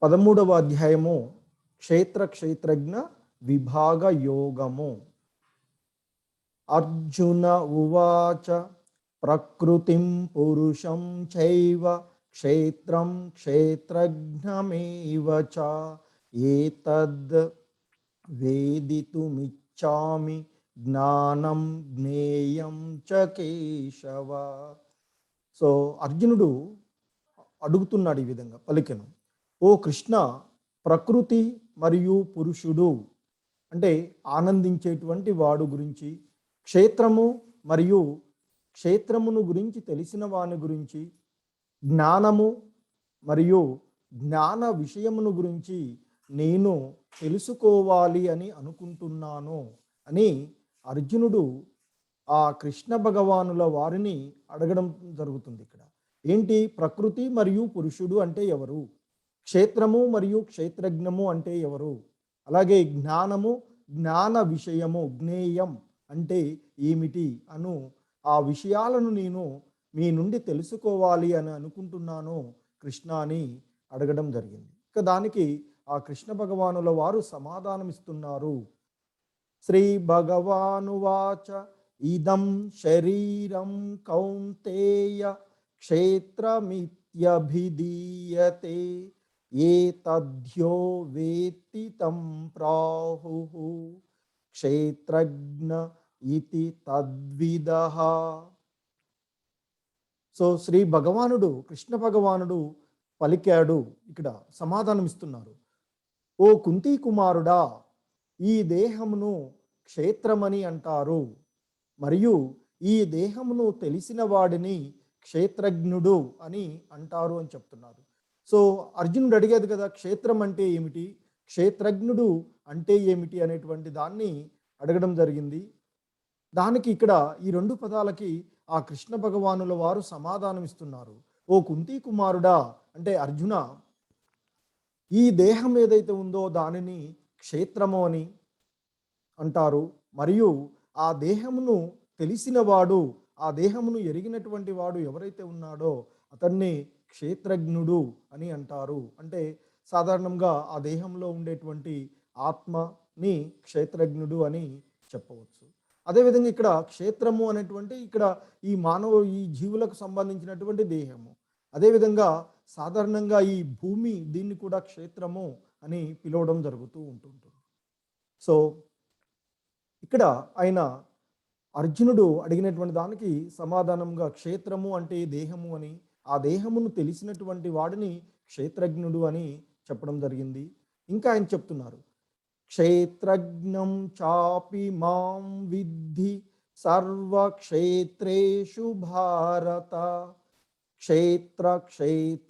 13వ అధ్యాయము క్షేత్రజ్ఞ విభాగ యోగము. అర్జున ఉవాచ ప్రకృతిం పురుషం చైవ క్షేత్రం క్షేత్రజ్ఞమేవ చ ఏతద్ వేదితుమిచ్ఛామి జ్ఞానం జ్ఞేయం చ కేశవ. సో అర్జునుడు అడుగుతున్నాడు, ఈ విధంగా పలికెను: ఓ కృష్ణ, ప్రకృతి మరియు పురుషుడు అంటే ఆనందించేటువంటి వాడు గురించి, క్షేత్రము మరియు క్షేత్రమును గురించి తెలిసిన వాని గురించి, జ్ఞానము మరియు జ్ఞాన విషయమును గురించి నేను తెలుసుకోవాలి అని అనుకుంటున్నాను అని అర్జునుడు ఆ కృష్ణ భగవానుల వారిని అడగడం జరుగుతుంది. ఇక్కడ ఏంటి? ప్రకృతి మరియు పురుషుడు అంటే ఎవరు, క్షేత్రము మరియు క్షేత్రజ్ఞము అంటే ఎవరు, అలాగే జ్ఞానము జ్ఞాన విషయము జ్ఞేయం అంటే ఏమిటి అను ఆ విషయాలను నేను మీ నుండి తెలుసుకోవాలి అని అనుకుంటున్నాను కృష్ణ అని అడగడం జరిగింది. ఇక దానికి ఆ కృష్ణ భగవానుల వారు సమాధానమిస్తున్నారు. శ్రీ భగవానువాచ ఇదం శరీరం కౌంతేయ క్షేత్రమిత్యభిధీయతే ఏతద్యో వేత్తి తం ప్రాహుః క్షేత్రజ్ఞ ఇతి తద్విదః. సో శ్రీ భగవానుడు కృష్ణ భగవానుడు పలికాడు, ఇక్కడ సమాధానం ఇస్తున్నారు. ఓ కుంతీ కుమారుడా, ఈ దేహమును క్షేత్రమని అంటారు మరియు ఈ దేహమును తెలిసిన వాడిని క్షేత్రజ్ఞుడు అని అంటారు అని చెప్తున్నారు. సో అర్జునుడు అడిగేది కదా, క్షేత్రం అంటే ఏమిటి, క్షేత్రజ్ఞుడు అంటే ఏమిటి అనేటువంటి దాన్ని అడగడం జరిగింది. దానికి ఇక్కడ ఈ రెండు పదాలకి ఆ కృష్ణ భగవానుల వారు సమాధానం ఇస్తున్నారు. ఓ కుంతీ కుమారుడా అంటే అర్జున, ఈ దేహం ఏదైతే ఉందో దానిని క్షేత్రము అని అంటారు మరియు ఆ దేహమును తెలిసిన వాడు, ఆ దేహమును ఎరిగినటువంటి వాడు ఎవరైతే ఉన్నాడో అతన్ని క్షేత్రజ్ఞుడు అని అంటారు. అంటే సాధారణంగా ఆ దేహంలో ఉండేటువంటి ఆత్మని క్షేత్రజ్ఞుడు అని చెప్పవచ్చు. అదేవిధంగా ఇక్కడ క్షేత్రము అనేటువంటి ఇక్కడ ఈ జీవులకు సంబంధించినటువంటి దేహము, అదేవిధంగా సాధారణంగా ఈ భూమి దీన్ని కూడా క్షేత్రము అని పిలవడం జరుగుతూ ఉంటుంది. సో ఇక్కడ ఆయన అర్జునుడు అడిగినటువంటి దానికి సమాధానంగా క్షేత్రము అంటే దేహము అని, ఆ దేహమును తెలిసినటువంటి వాడిని క్షేత్రజ్ఞుడు అని చెప్పడం జరిగింది. ఇంకా ఆయన చెప్తున్నారు, క్షేత్రజ్ఞం చాపి మాం విద్ధి సర్వక్షేత్రేషు భారత క్షేత్రజ్ఞయో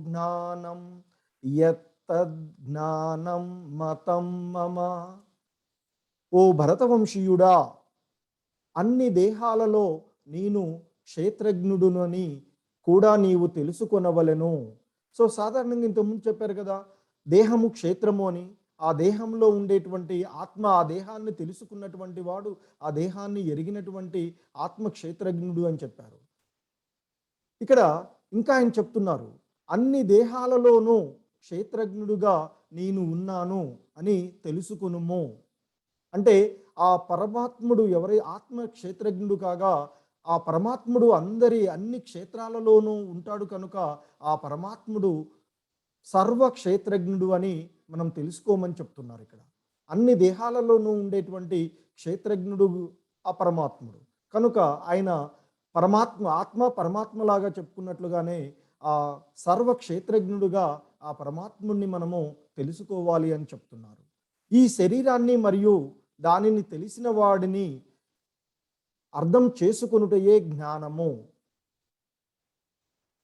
జ్ఞానం యత్తజ్ఞానం మతం మమ. ఓ భరతవంశీయుడా, అన్ని దేహాలలో నేను క్షేత్రజ్ఞుడునని కూడా నీవు తెలుసుకొనవలెను. సో సాధారణంగా ఇంతకుముందు చెప్పారు కదా, దేహము క్షేత్రము అని, ఆ దేహంలో ఉండేటువంటి ఆత్మ, ఆ దేహాన్ని తెలుసుకున్నటువంటి వాడు, ఆ దేహాన్ని ఎరిగినటువంటి ఆత్మ క్షేత్రజ్ఞుడు అని చెప్పారు. ఇక్కడ ఇంకా ఆయన చెప్తున్నారు, అన్ని దేహాలలోనూ క్షేత్రజ్ఞుడుగా నేను ఉన్నాను అని తెలుసుకొనుము. అంటే ఆ పరమాత్ముడు ఎవరి ఆత్మ క్షేత్రజ్ఞుడు కాగా, ఆ పరమాత్ముడు అన్ని క్షేత్రాలలోనూ ఉంటాడు కనుక ఆ పరమాత్ముడు సర్వక్షేత్రజ్ఞుడు అని మనం తెలుసుకోమని చెప్తున్నారు. ఇక్కడ అన్ని దేహాలలోనూ ఉండేటువంటి క్షేత్రజ్ఞుడు ఆ పరమాత్ముడు కనుక ఆయన ఆత్మ పరమాత్మలాగా చెప్పుకున్నట్లుగానే ఆ సర్వక్షేత్రజ్ఞుడుగా ఆ పరమాత్ముడిని మనము తెలుసుకోవాలి అని చెప్తున్నారు. ఈ శరీరాన్ని మరియు దానిని తెలిసిన వాడిని అర్థం చేసుకొనుటయే జ్ఞానము.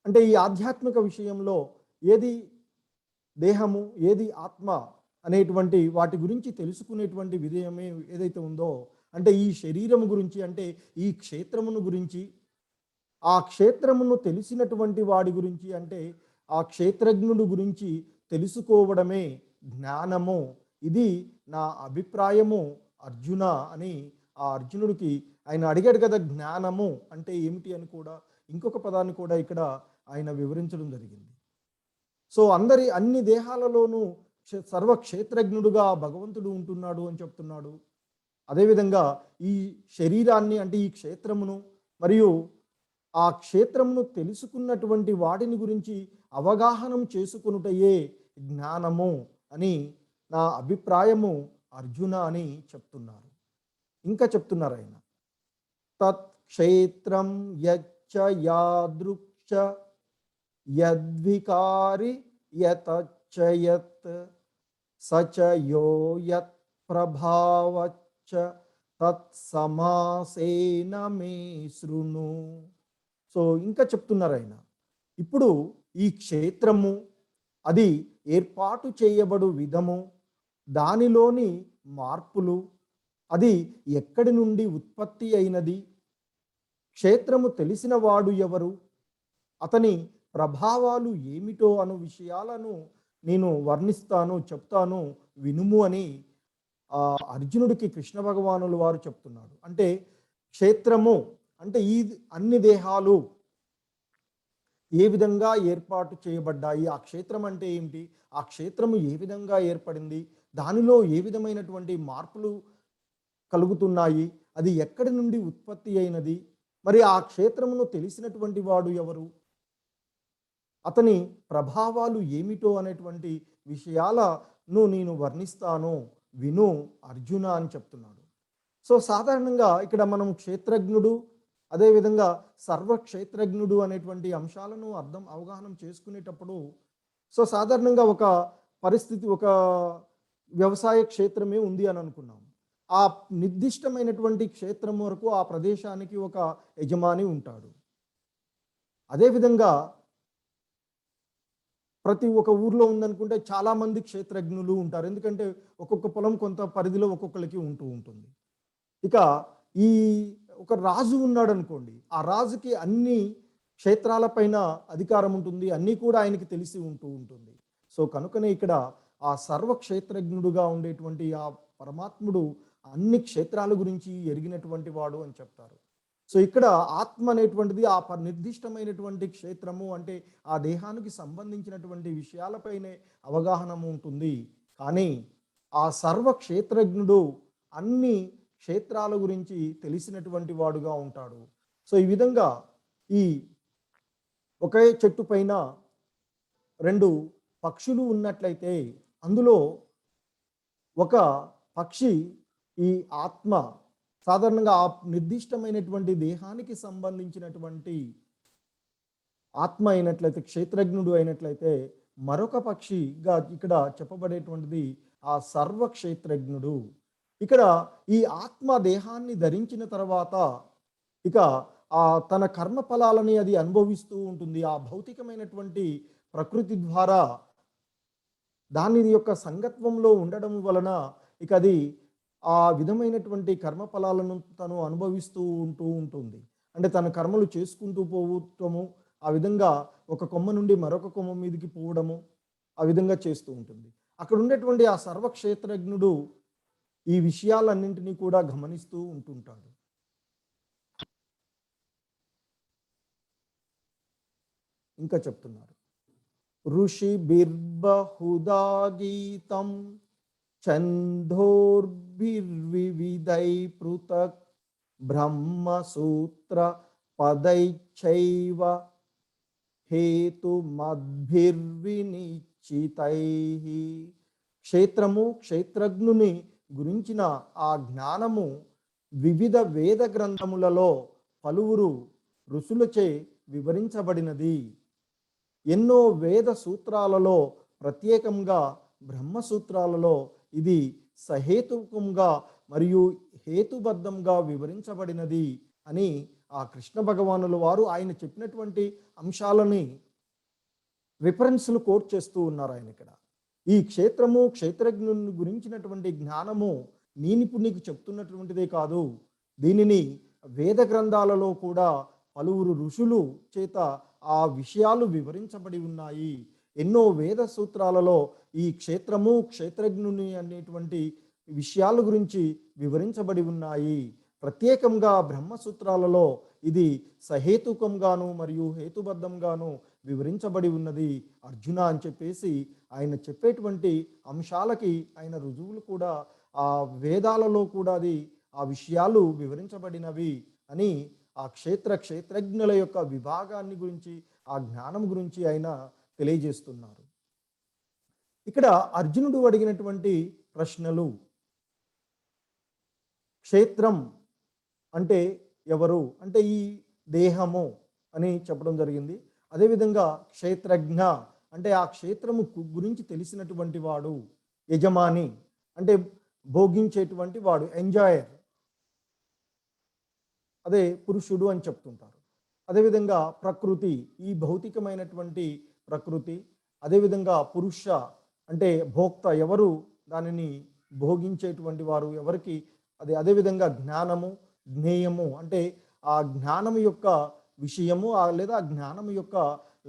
అంటే ఈ ఆధ్యాత్మిక విషయంలో ఏది దేహము ఏది ఆత్మ అనేటువంటి వాటి గురించి తెలుసుకునేటువంటి విధేయమే ఏదైతే ఉందో, అంటే ఈ శరీరము గురించి, అంటే ఈ క్షేత్రమును గురించి, ఆ క్షేత్రమును తెలిసినటువంటి వాడి గురించి, అంటే ఆ క్షేత్రజ్ఞుడు గురించి తెలుసుకోవడమే జ్ఞానము. ఇది నా అభిప్రాయము అర్జున అని ఆ అర్జునుడికి ఆయన అడిగాడు కదా, జ్ఞానము అంటే ఏమిటి అని కూడా ఇంకొక పదాన్ని కూడా ఇక్కడ ఆయన వివరించడం జరిగింది. సో అన్ని దేహాలలోనూ సర్వక్షేత్రజ్ఞుడుగా భగవంతుడు ఉంటున్నాడు అని చెప్తున్నాడు. అదేవిధంగా ఈ శరీరాన్ని అంటే ఈ క్షేత్రమును మరియు ఆ క్షేత్రమును తెలుసుకున్నటువంటి వాటిని గురించి అవగాహనం చేసుకొనుటయే జ్ఞానము అని నా అభిప్రాయము అర్జున అని చెప్తున్నారు. ఇంకా చెప్తున్నారు ఆయన, తత్ క్షేత్రం యచ్చ యాదృక్ష యద్వికారి యతచ్చ యత్ సచ యో యత్ ప్రభావచ్చ తత్ సమాసేన మే శృణు. సో ఇంకా చెప్తున్నారు ఆయన, ఇప్పుడు ఈ క్షేత్రము అది ఏర్పాటు చేయబడు విధము, దానిలోని మార్పులు, అది ఎక్కడి నుండి ఉత్పత్తి అయినది, క్షేత్రము తెలిసిన వాడు ఎవరు, అతని ప్రభావాలు ఏమిటో అను విషయాలను నేను వర్ణిస్తాను, చెప్తాను, వినుము అని అర్జునుడికి కృష్ణ భగవానులు వారు చెప్తున్నాడు. అంటే క్షేత్రము అంటే ఈ అన్ని దేహాలు ఏ విధంగా ఏర్పాటు చేయబడ్డాయి, ఆ క్షేత్రం అంటే ఏమిటి, ఆ క్షేత్రము ఏ విధంగా ఏర్పడింది, దానిలో ఏ విధమైనటువంటి మార్పులు కలుగుతున్నాయి, అది ఎక్కడి నుండి ఉత్పత్తి అయినది, మరి ఆ క్షేత్రమును తెలిసినటువంటి వాడు ఎవరు, అతని ప్రభావాలు ఏమిటో అనేటువంటి విషయాలను నేను వర్ణిస్తాను, విను అర్జున అని చెప్తున్నాడు. సో సాధారణంగా ఇక్కడ మనం క్షేత్రజ్ఞుడు అదేవిధంగా సర్వక్షేత్రజ్ఞుడు అనేటువంటి అంశాలను అవగాహన చేసుకునేటప్పుడు సో సాధారణంగా ఒక పరిస్థితి, ఒక వ్యవసాయ క్షేత్రమే ఉంది అని అనుకున్నాం. ఆ నిర్దిష్టమైనటువంటి క్షేత్రం వరకు ఆ ప్రదేశానికి ఒక యజమాని ఉంటాడు. అదేవిధంగా ప్రతి ఒక్క ఊర్లో ఉందనుకుంటే చాలామంది క్షేత్రజ్ఞులు ఉంటారు. ఎందుకంటే ఒక్కొక్క పొలం కొంత పరిధిలో ఒక్కొక్కరికి ఉంటుంది. ఇక ఈ ఒక రాజు ఉన్నాడు అనుకోండి, ఆ రాజుకి అన్ని క్షేత్రాలపైన అధికారం ఉంటుంది, అన్నీ కూడా ఆయనకి తెలిసి ఉంటుంది. సో కనుకనే ఇక్కడ ఆ సర్వక్షేత్రజ్ఞుడుగా ఉండేటువంటి ఆ పరమాత్ముడు అన్ని క్షేత్రాల గురించి ఎరిగినటువంటి వాడు అని చెప్తారు. సో ఇక్కడ ఆత్మ అనేటువంటిది ఆ నిర్దిష్టమైనటువంటి క్షేత్రము అంటే ఆ దేహానికి సంబంధించినటువంటి విషయాలపైనే అవగాహన ఉంటుంది. కానీ ఆ సర్వక్షేత్రజ్ఞుడు అన్ని క్షేత్రాల గురించి తెలిసినటువంటి వాడుగా ఉంటాడు. సో ఈ విధంగా ఈ ఒకే చెట్టు పైన 2 పక్షులు ఉన్నట్లయితే అందులో ఒక పక్షి ఈ ఆత్మ సాధారణంగా ఆ నిర్దిష్టమైనటువంటి దేహానికి సంబంధించినటువంటి ఆత్మ అయినట్లయితే, క్షేత్రజ్ఞుడు అయినట్లయితే, మరొక పక్షిగా ఇక్కడ చెప్పబడేటువంటిది ఆ సర్వక్షేత్రజ్ఞుడు. ఇక్కడ ఈ ఆత్మ దేహాన్ని ధరించిన తర్వాత ఇక తన కర్మ ఫలాలని అది అనుభవిస్తూ ఉంటుంది. ఆ భౌతికమైనటువంటి ప్రకృతి ద్వారా దాని యొక్క సంగత్వంలో ఉండడం వలన ఇక అది ఆ విధమైనటువంటి కర్మఫలాలను తను అనుభవిస్తూ ఉంటుంది. అంటే తన కర్మలు చేసుకుంటూ పోవటము, ఆ విధంగా ఒక కొమ్మ నుండి మరొక కొమ్మ మీదకి పోవడము, ఆ విధంగా చేస్తూ ఉంటుంది. అక్కడ ఉండేటువంటి ఆ సర్వక్షేత్రజ్ఞుడు ఈ విషయాలన్నింటినీ కూడా గమనిస్తూ ఉంటుంటాడు. ఇంకా చెప్తున్నారు, ఋషి బిర్బహుదా గీతం ఛందోర్భిర్వివిధై పృథక్ బ్రహ్మసూత్ర పదైశ్చైవ హేతుమద్భిర్వినిశ్చితైః. క్షేత్రము, క్షేత్రజ్ఞుని గురించిన ఆ జ్ఞానము వివిధ వేద గ్రంథములలో పలువురు ఋషులచే వివరించబడినది. ఎన్నో వేద సూత్రాలలో, ప్రత్యేకంగా బ్రహ్మసూత్రాలలో ఇది సహేతుకంగా మరియు హేతుబద్ధంగా వివరించబడినది అని ఆ కృష్ణ భగవానుల వారు ఆయన చెప్పినటువంటి అంశాలని రిఫరెన్స్లు కోట్ చేస్తూ ఉన్నారు. ఆయన ఇక్కడ ఈ క్షేత్రము, క్షేత్రజ్ఞుని గురించినటువంటి జ్ఞానము నేనిప్పుడు నీకు చెప్తున్నటువంటిదే కాదు, దీనిని వేద గ్రంథాలలో కూడా పలువురు ఋషులు చేత ఆ విషయాలు వివరించబడి ఉన్నాయి. ఎన్నో వేద సూత్రాలలో ఈ క్షేత్రము, క్షేత్రజ్ఞుని అనేటువంటి విషయాల గురించి వివరించబడి ఉన్నాయి. ప్రత్యేకంగా బ్రహ్మసూత్రాలలో ఇది సహేతుకంగాను మరియు హేతుబద్ధంగాను వివరించబడి ఉన్నది అర్జున అని చెప్పేసి ఆయన చెప్పేటువంటి అంశాలకి ఆయన రుజువులు కూడా ఆ వేదాలలో కూడా అది ఆ విషయాలు వివరించబడినవి అని ఆ క్షేత్రజ్ఞుల యొక్క విభాగాన్ని గురించి ఆ జ్ఞానం గురించి ఆయన తెలియజేస్తున్నారు. ఇక్కడ అర్జునుడు అడిగినటువంటి ప్రశ్నలు, క్షేత్రం అంటే ఎవరు అంటే ఈ దేహము అని చెప్పడం జరిగింది. అదేవిధంగా క్షేత్రజ్ఞ అంటే ఆ క్షేత్రము గురించి తెలిసినటువంటి వాడు, యజమాని అంటే భోగించేటువంటి వాడు, ఎంజాయర్, అదే పురుషుడు అని చెప్తుంటారు. అదేవిధంగా ప్రకృతి, ఈ భౌతికమైనటువంటి ప్రకృతి. అదేవిధంగా పురుష అంటే భోక్త, ఎవరు దానిని భోగించేటువంటి వారు, ఎవరికి అది. అదేవిధంగా జ్ఞానము, జ్ఞేయము అంటే ఆ జ్ఞానము యొక్క విషయము లేదా ఆ జ్ఞానము యొక్క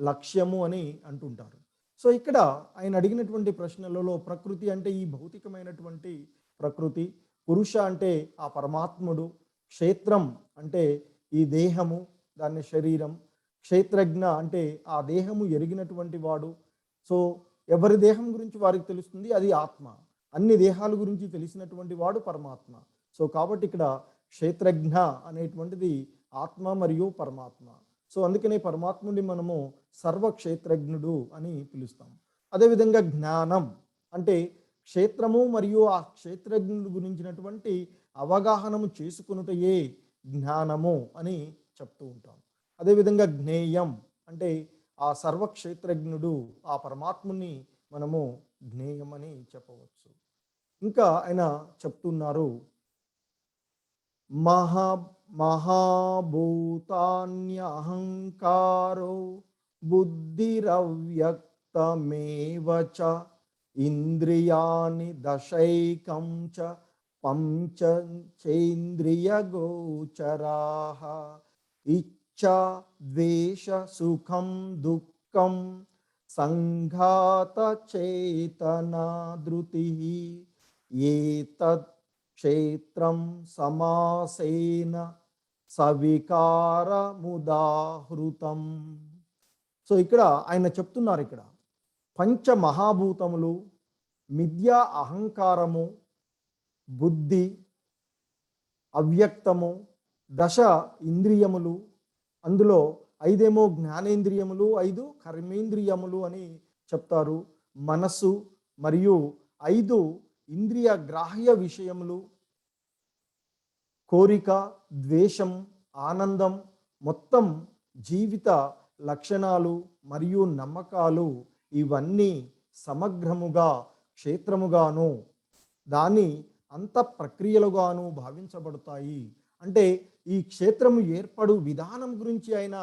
లక్ష్యము అని అంటుంటారు. సో ఇక్కడ ఆయన అడిగినటువంటి ప్రశ్నలలో ప్రకృతి అంటే ఈ భౌతికమైనటువంటి ప్రకృతి, పురుష అంటే ఆ పరమాత్ముడు, క్షేత్రం అంటే ఈ దేహము, దాన్ని శరీరం, క్షేత్రజ్ఞ అంటే ఆ దేహము ఎరిగినటువంటి వాడు. సో ఎవరి దేహం గురించి వారికి తెలుస్తుంది, అది ఆత్మ. అన్ని దేహాల గురించి తెలిసినటువంటి వాడు పరమాత్మ. సో కాబట్టి ఇక్కడ క్షేత్రజ్ఞ అనేటువంటిది ఆత్మ మరియు పరమాత్మ. సో అందుకనే పరమాత్ముడి మనము సర్వక్షేత్రజ్ఞుడు అని పిలుస్తాం. అదేవిధంగా జ్ఞానం అంటే క్షేత్రము మరియు ఆ క్షేత్రజ్ఞుడు గురించినటువంటి అవగాహనము చేసుకునుటయే జ్ఞానము అని చెప్తూ ఉంటాం. అదేవిధంగా జ్ఞేయం అంటే ఆ సర్వక్షేత్రజ్ఞుడు ఆ పరమాత్ముని మనము జ్ఞేయం అని చెప్పవచ్చు. ఇంకా ఆయన చెప్తున్నారు, మహాభూతాన్యహంకారో బుద్ధిరవ్యక్తమేవ చ ఇంద్రియాణి దశైకం చ పంచచేంద్రియగోచరాః ఇచ్ఛా ద్వేష సుఖం దుఃఖం సంఘాత చేతనా ధృతిః ఏతత్ క్షేత్రం సమాసేన సవికారముదాహృతం. సో ఇక్కడ ఆయన చెప్తున్నారు, ఇక్కడ పంచమహాభూతములు, మిథ్యా అహంకారము, బుద్ధి, అవ్యక్తము, దశ ఇంద్రియములు, అందులో 5 జ్ఞానేంద్రియములు, 5 కర్మేంద్రియములు అని చెప్తారు. మనస్సు మరియు 5 ఇంద్రియ గ్రాహ్య విషయములు, కోరిక, ద్వేషం, ఆనందం, మొత్తం జీవిత లక్షణాలు మరియు నమ్మకాలు, ఇవన్నీ సమగ్రముగా క్షేత్రముగాను దాని అంత ప్రక్రియలుగాను భావించబడతాయి. అంటే ఈ క్షేత్రము ఏర్పడు విధానం గురించి ఆయన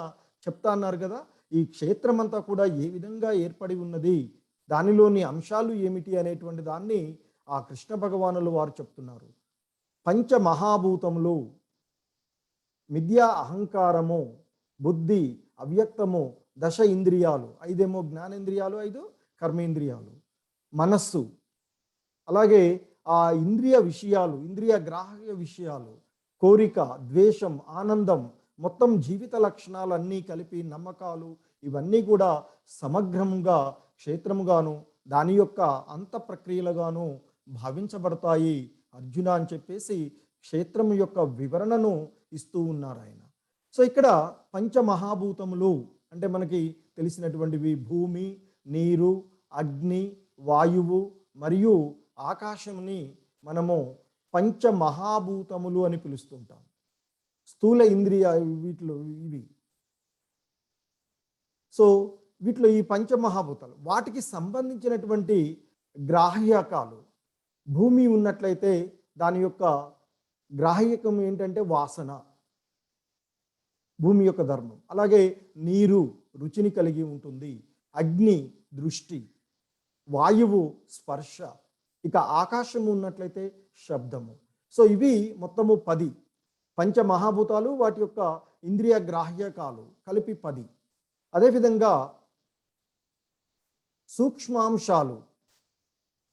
చెప్తా అన్నారు కదా. ఈ క్షేత్రం అంతా కూడా ఏ విధంగా ఏర్పడి ఉన్నది, దానిలోని అంశాలు ఏమిటి అనేటువంటి దాన్ని ఆ కృష్ణ భగవానులు వారు చెప్తున్నారు. పంచమహాభూతములు, మిథ్యా అహంకారము, బుద్ధి, అవ్యక్తము, దశ ఇంద్రియాలు, 5 జ్ఞానేంద్రియాలు, 5 కర్మేంద్రియాలు, మనస్సు, అలాగే ఆ ఇంద్రియ విషయాలు, ఇంద్రియ గ్రాహ్య విషయాలు, కోరిక, ద్వేషం, ఆనందం, మొత్తం జీవిత లక్షణాలన్నీ కలిపి నమ్మకాలు, ఇవన్నీ కూడా సమగ్రంగా క్షేత్రముగాను దాని యొక్క అంత ప్రక్రియలుగాను భావించబడతాయి అర్జున అని చెప్పేసి క్షేత్రము యొక్క వివరణను ఇస్తూ ఉన్నారు ఆయన. సో ఇక్కడ పంచమహాభూతములు అంటే మనకి తెలిసినటువంటివి భూమి, నీరు, అగ్ని, వాయువు మరియు ఆకాశంని మనము పంచమహాభూతములు అని పిలుస్తుంటాం. స్థూల ఇంద్రియ వీటిలో ఇవి. సో వీటిలో ఈ పంచమహాభూతాలు, వాటికి సంబంధించినటువంటి గ్రాహ్యకాలు, భూమి ఉన్నట్లయితే దాని యొక్క గ్రాహ్యకం ఏంటంటే వాసన, భూమి యొక్క ధర్మం. అలాగే నీరు రుచిని కలిగి ఉంటుంది, అగ్ని దృష్టి, వాయువు స్పర్శ, ఇక ఆకాశము ఉన్నట్లయితే శబ్దము. సో ఇవి మొత్తము 10 పంచమహాభూతాలు, వాటి యొక్క ఇంద్రియ గ్రాహ్యకాలు కలిపి 10. అదేవిధంగా సూక్ష్మాంశాలు,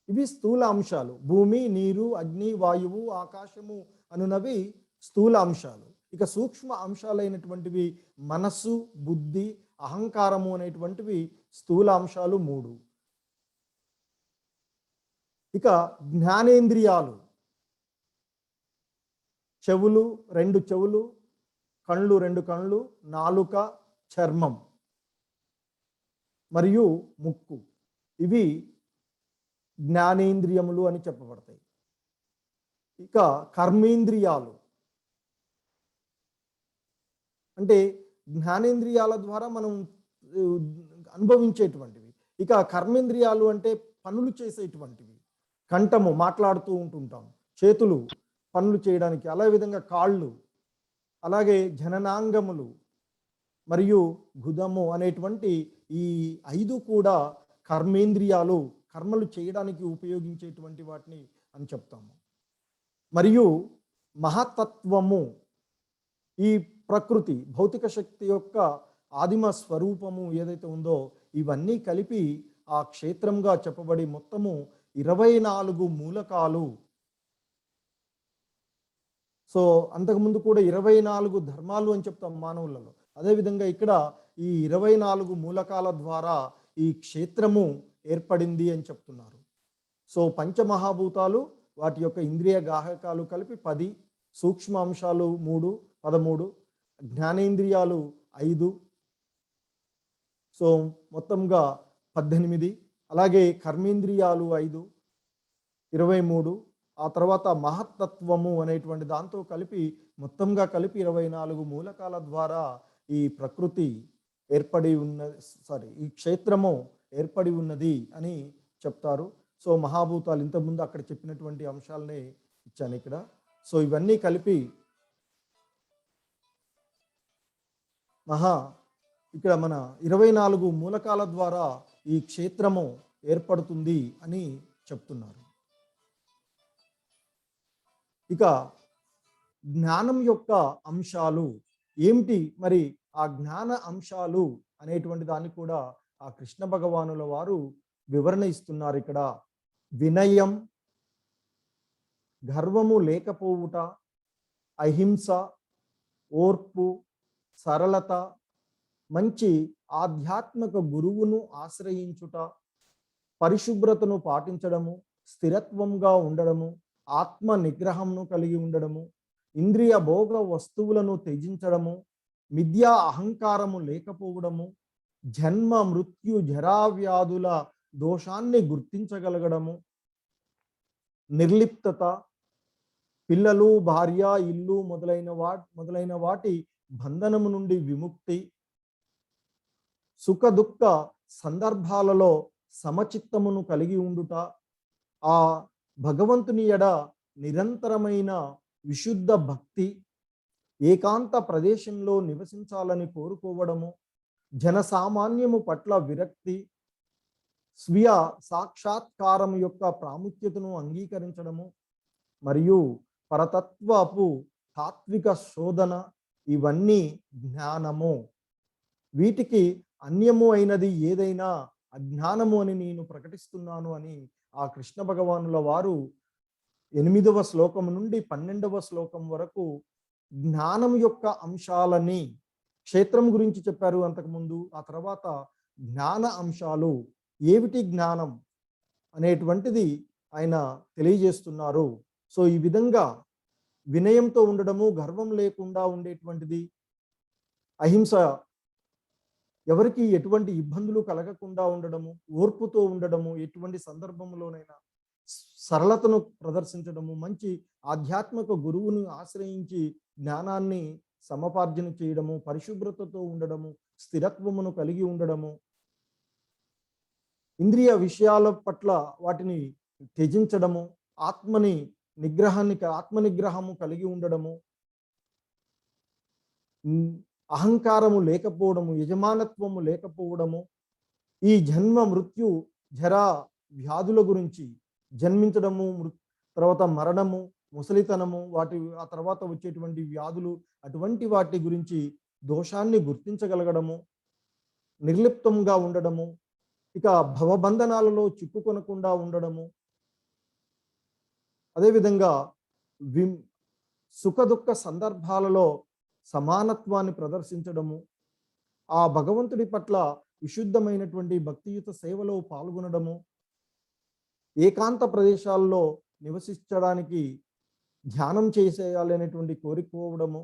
ఇవి స్థూల అంశాలు. భూమి, నీరు, అగ్ని, వాయువు, ఆకాశము అనునవి స్థూల అంశాలు. ఇక సూక్ష్మ అంశాలైనటువంటివి మనస్సు, బుద్ధి, అహంకారము అనేటువంటివి స్థూల అంశాలు 3. ఇక జ్ఞానేంద్రియాలు, చెవులు 2 చెవులు, కళ్ళు 2 కళ్ళు, నాలుక, చర్మం మరియు ముక్కు, ఇవి జ్ఞానేంద్రియములు అని చెప్పబడతాయి. ఇక కర్మేంద్రియాలు అంటే జ్ఞానేంద్రియాల ద్వారా మనం అనుభవించేటువంటివి. ఇక కర్మేంద్రియాలు అంటే పనులు చేసేటువంటివి. కంఠము మాట్లాడుతూ ఉంటుంటాం, చేతులు పనులు చేయడానికి, అలా విధంగా కాళ్ళు, అలాగే జననాంగములు మరియు గుదము అనేటువంటి ఈ 5 కూడా కర్మేంద్రియాలు, కర్మలు చేయడానికి ఉపయోగించేటువంటి వాటిని అని చెప్తాము. మరియు మహత్తత్వము, ఈ ప్రకృతి భౌతిక శక్తి యొక్క ఆదిమ స్వరూపము ఏదైతే ఉందో ఇవన్నీ కలిపి ఆ క్షేత్రంగా చెప్పబడి మొత్తము 24 మూలకాలు. సో అంతకుముందు కూడా 24 ధర్మాలు అని చెప్తాం మానవులలో. అదేవిధంగా ఇక్కడ ఈ 24 మూలకాల ద్వారా ఈ క్షేత్రము ఏర్పడింది అని చెప్తున్నారు. సో పంచమహాభూతాలు, వాటి యొక్క ఇంద్రియ గాహకాలు కలిపి 10, సూక్ష్మ అంశాలు 3, 13, జ్ఞానేంద్రియాలు 5, సో మొత్తంగా 18, అలాగే కర్మేంద్రియాలు 5, 23, ఆ తర్వాత మహత్తత్వము అనేటువంటి దాంతో కలిపి మొత్తంగా కలిపి 24 మూలకాల ద్వారా ఈ ప్రకృతి ఏర్పడి ఉన్నది, ఈ క్షేత్రము ఏర్పడి ఉన్నది అని చెప్తారు. సో మహాభూతాలు ఇంతకుముందు అక్కడ చెప్పినటువంటి అంశాలనే ఇచ్చాను ఇక్కడ. సో ఇవన్నీ కలిపి ఇక్కడ మన 24 మూలకాల ద్వారా ఈ క్షేత్రము ఏర్పడుతుంది అని చెప్తున్నారు. ఇక జ్ఞానం యొక్క అంశాలు ఏమిటి మరి? ఆ జ్ఞాన అంశాలు అనేటువంటి దాన్ని కూడా ఆ కృష్ణ భగవానుల వారు వివరణ ఇస్తున్నారు ఇక్కడ. వినయం, గర్వము లేకపోవుట, అహింస, ఓర్పు, సరళత, మంచి ఆధ్యాత్మిక గురువును ఆశ్రయించుట, పరిశుభ్రతను పాటించడము, స్థిరత్వంగా ఉండడము, ఆత్మ నిగ్రహంను కలిగి ఉండడము, ఇంద్రియ భోగ వస్తువులను త్యజించడము, మిథ్యా అహంకారము లేకపోవడము, జన్మ మృత్యు జరావ్యాధుల దోషాన్ని గుర్తించగలగడము, నిర్లిప్తత, పిల్లలు, భార్య, ఇల్లు మొదలైన వాటి బంధనము నుండి విముక్తి, సుఖ దుఃఖ సందర్భాలలో సమచిత్తమును కలిగి ఉండుట, ఆ భగవంతుని ఎడ నిరంతరమైన విశుద్ధ భక్తి, ఏకాంత ప్రదేశంలో నివసించాలని కోరుకోవడము, జనసామాన్యము పట్ల విరక్తి, స్వీయ సాక్షాత్కారం యొక్క ప్రాముఖ్యతను అంగీకరించడము, మరియు పరతత్వపు తాత్విక శోధన, ఇవన్నీ జ్ఞానము. వీటికి అన్యము అయినది ఏదైనా అజ్ఞానము అని నేను ప్రకటిస్తున్నాను అని ఆ కృష్ణ భగవానుల వారు 8వ శ్లోకం నుండి 12వ శ్లోకం వరకు జ్ఞానం యొక్క అంశాలని, క్షేత్రం గురించి చెప్పారు అంతకుముందు. ఆ తర్వాత జ్ఞాన అంశాలు ఏమిటి, జ్ఞానం అనేటువంటిది ఆయన తెలియజేస్తున్నారు. సో ఈ విధంగా వినయంతో ఉండడము, గర్వం లేకుండా ఉండేటువంటిది, అహింస, ఎవరికి ఎటువంటి ఇబ్బందులు కలగకుండా ఉండడము, ఓర్పుతో ఉండడము, ఎటువంటి సందర్భంలోనైనా సరళతను ప్రదర్శించడము, మంచి ఆధ్యాత్మిక గురువును ఆశ్రయించి జ్ఞానాన్ని సమపార్జన చేయడము, పరిశుభ్రతతో ఉండడము, స్థిరత్వమును కలిగి ఉండడము, ఇంద్రియ విషయాల పట్ల వాటిని త్యజించడము, ఆత్మనిగ్రహము కలిగి ఉండడము, అహంకారము లేకపోవడము, యజమానత్వము లేకపోవడము, ఈ జన్మ మృత్యు జరా వ్యాధుల గురించి, జన్మించడము, తర్వాత మరణము, ముసలితనము, ఆ తర్వాత వచ్చేటువంటి వ్యాధులు, అటువంటి వాటి గురించి దోషాన్ని గుర్తించగలగడము, నిర్లిప్తంగా ఉండడము, ఇక భవబంధనాలలో చిక్కుకొనకుండా ఉండడము, అదేవిధంగా సుఖ దుఃఖ సందర్భాలలో సమానత్వాన్ని ప్రదర్శించడము, ఆ భగవంతుడి పట్ల విశుద్ధమైనటువంటి భక్తియుత సేవలో పాల్గొనడము, ఏకాంత ప్రదేశాల్లో నివసించడానికి ధ్యానం చేసేయాలి అనేటువంటి కోరుకోవడము,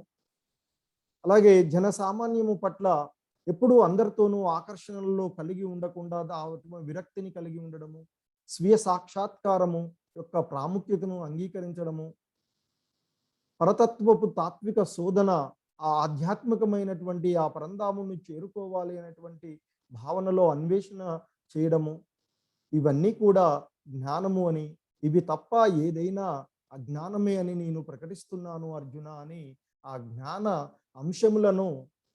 అలాగే జనసామాన్యము పట్ల ఎప్పుడూ అందరితోనూ ఆకర్షణల్లో కలిగి ఉండకుండా విరక్తిని కలిగి ఉండడము, స్వీయ సాక్షాత్కారము యొక్క ప్రాముఖ్యతను అంగీకరించడము, పరతత్వపు తాత్విక శోధన, ఆ ఆధ్యాత్మికమైనటువంటి ఆ పరంధాముని చేరుకోవాలి అనేటువంటి భావనలో అన్వేషణ చేయడము, ఇవన్నీ కూడా జ్ఞానము అని, ఇవి తప్ప ఏదైనా అజ్ఞానమే అని నేను ప్రకటిస్తున్నాను అర్జున అని ఆ జ్ఞాన అంశములను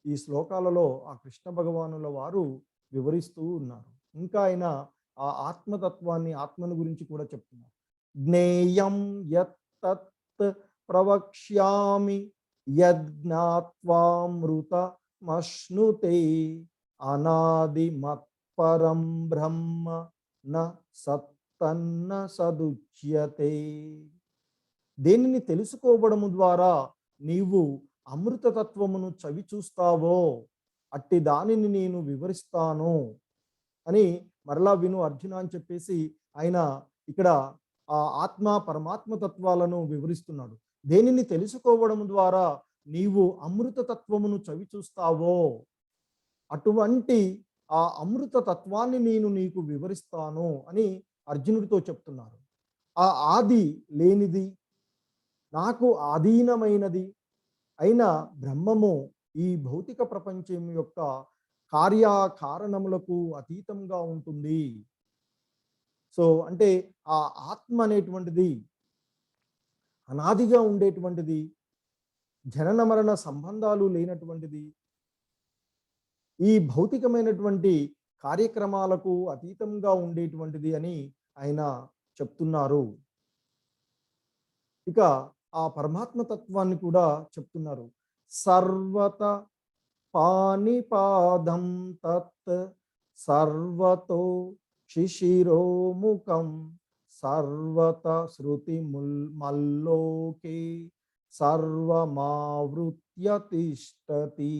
ఈ శ్లోకాలలో ఆ కృష్ణ భగవానుల వారు వివరిస్తూ ఉన్నారు. ఇంకా ఆయన ఆ ఆత్మతత్వాన్ని, ఆత్మను గురించి కూడా చెప్తున్నారు. జ్ఞేయం యత్తత్ ప్రవక్ష్యామి యజ్ఞాత్వామృతమశ్నుతే అనాది మత్పరం బ్రహ్మ న సత్తన్న సదుచ్యతే. దేనిని తెలుసుకోవడము ద్వారా నీవు అమృతతత్వమును చవి చూస్తావో అట్టి దానిని నేను వివరిస్తాను అని మరలా విను అర్జున అని చెప్పేసి ఆయన ఇక్కడ ఆ ఆత్మ పరమాత్మ తత్వాలను వివరిస్తున్నాడు. దేనిని తెలుసుకోవడం ద్వారా నీవు అమృత తత్వమును చవి చూస్తావో అటువంటి ఆ అమృత తత్వాన్ని నేను నీకు వివరిస్తాను అని అర్జునుడితో చెప్తున్నారు. ఆ ఆది లేనిది, నాకు ఆధీనమైనది అయిన బ్రహ్మము ఈ భౌతిక ప్రపంచం యొక్క కార్యకారణములకు అతీతంగా ఉంటుంది. సో అంటే ఆ ఆత్మ అనేటువంటిది అనాదిగా ఉండేటువంటిది, జనన మరణ సంబంధాలు లేనటువంటిది, ఈ భౌతికమైనటువంటి కార్యక్రమాలకు అతీతంగా ఉండేటువంటిది అని ఆయన చెప్తున్నారు. ఇక ఆ పరమాత్మ తత్వాన్ని కూడా చెప్తున్నారు. సర్వత పానిపాదం తత్ సర్వతో శిశిరోముఖం సర్వత శృతి మల్లోకే సర్వమావృత్య తిష్టతి.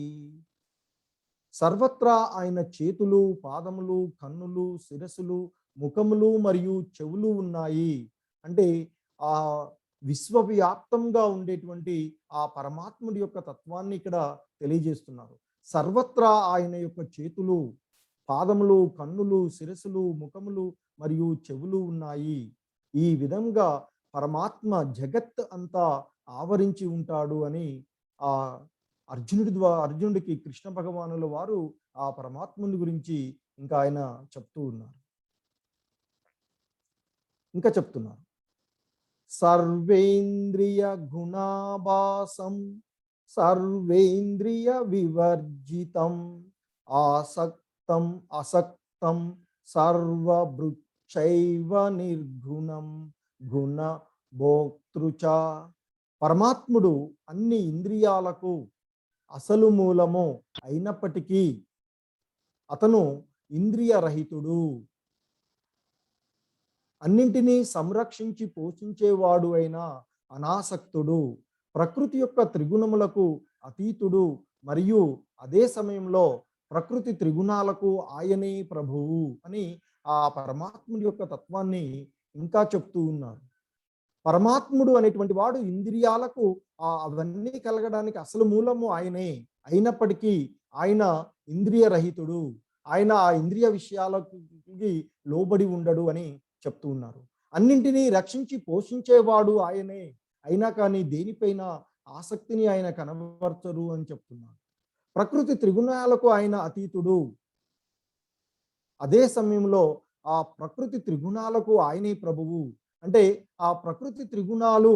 సర్వత్రా ఆయన చేతులు, పాదములు, కన్నులు, శిరస్సులు, ముఖములు మరియు చెవులు ఉన్నాయి. అంటే ఆ విశ్వవ్యాప్తంగా ఉండేటువంటి ఆ పరమాత్ముడి యొక్క తత్వాన్ని ఇక్కడ తెలియజేస్తున్నారు. సర్వత్రా ఆయన యొక్క చేతులు, పాదములు, కన్నులు, శిరస్సులు, ముఖములు మరియు చెవులు ఉన్నాయి. ఈ విధంగా పరమాత్మ జగత్ అంతా ఆవరించి ఉంటాడు అని ఆ అర్జునుడికి కృష్ణ భగవానుల వారు ఆ పరమాత్ముని గురించి ఇంకా ఆయన చెప్తూ ఉన్నారు. ఇంకా చెప్తున్నారు, సర్వేంద్రియ గుణాభాసం సర్వేంద్రియ వివర్జితం ఆసక్తం అసక్తం సర్వభృక్షైవ నిర్గుణం గుణ భోక్తృచ. పరమాత్ముడు అన్ని ఇంద్రియాలకు అసలు మూలము అయినప్పటికీ అతను ఇంద్రియ రహితుడు, అన్నింటినీ సంరక్షించి పోషించేవాడు అయిన అనాసక్తుడు, ప్రకృతి యొక్క త్రిగుణములకు అతీతుడు మరియు అదే సమయంలో ప్రకృతి త్రిగుణాలకు ఆయనే ప్రభువు అని ఆ పరమాత్ముడి యొక్క తత్వాన్ని ఇంకా చెప్తూ ఉన్నారు. పరమాత్ముడు అనేటువంటి వాడు ఇంద్రియాలకు అవన్నీ కలగడానికి అసలు మూలము ఆయనే అయినప్పటికీ ఆయన ఇంద్రియ రహితుడు, ఆయన ఆ ఇంద్రియ విషయాలకి లోబడి ఉండడు అని చెప్తూ ఉన్నారు. అన్నింటినీ రక్షించి పోషించేవాడు ఆయనే అయినా కానీ దేనిపైన ఆసక్తిని ఆయన కనబరచరు అని చెప్తున్నారు. ప్రకృతి త్రిగుణాలకు ఆయన అతీతుడు, అదే సమయంలో ఆ ప్రకృతి త్రిగుణాలకు ఆయనే ప్రభువు. అంటే ఆ ప్రకృతి త్రిగుణాలు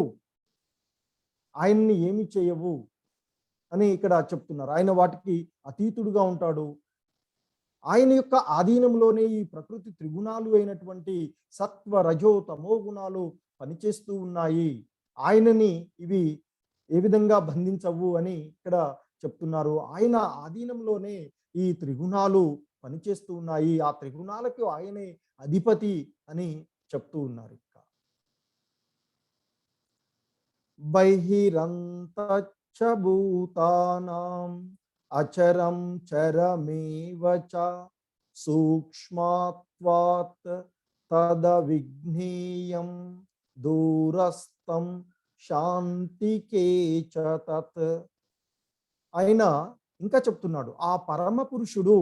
ఆయన్ని ఏమి చేయవు అని ఇక్కడ చెప్తున్నారు. ఆయన వాటికి అతీతుడుగా ఉంటాడు. ఆయన యొక్క ఆధీనంలోనే ఈ ప్రకృతి త్రిగుణాలు అయినటువంటి సత్వ రజో తమో గుణాలు పనిచేస్తూ ఉన్నాయి. ఆయనని ఇవి ఏ విధంగా బంధించవు అని ఇక్కడ చెప్తున్నారు. ఆయన ఆధీనంలోనే ఈ త్రిగుణాలు పనిచేస్తూ ఉన్నాయి. ఆ త్రిగుణాలకు ఆయనే అధిపతి అని చెప్తూ ఉన్నారు. ఇంకా బహిరంతచ్చ భూతానాం అచరం చరమేవ చ సూక్ష్మాత్వాత్ తదవిజ్ఞేయం దూరస్థం శాంతికే చ తత్. ఆయన ఇంకా చెప్తున్నాడు, ఆ పరమ పురుషుడు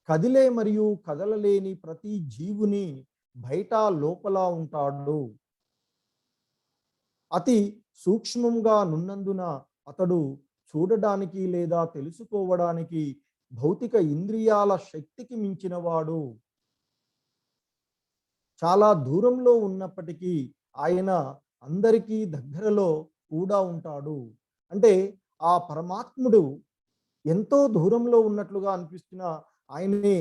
కదిలే మరియు కదలలేని ప్రతి జీవుని బయట లోపల ఉంటాడు. అతి సూక్ష్మంగా నున్నందున అతడు చూడడానికి లేదా తెలుసుకోవడానికి భౌతిక ఇంద్రియాల శక్తికి మించినవాడు. చాలా దూరంలో ఉన్నప్పటికీ ఆయన అందరికీ దగ్గరలో కూడా ఉంటాడు. అంటే ఆ పరమాత్ముడు ఎంతో దూరంలో ఉన్నట్లుగా అనిపిస్తున్న ఆయనే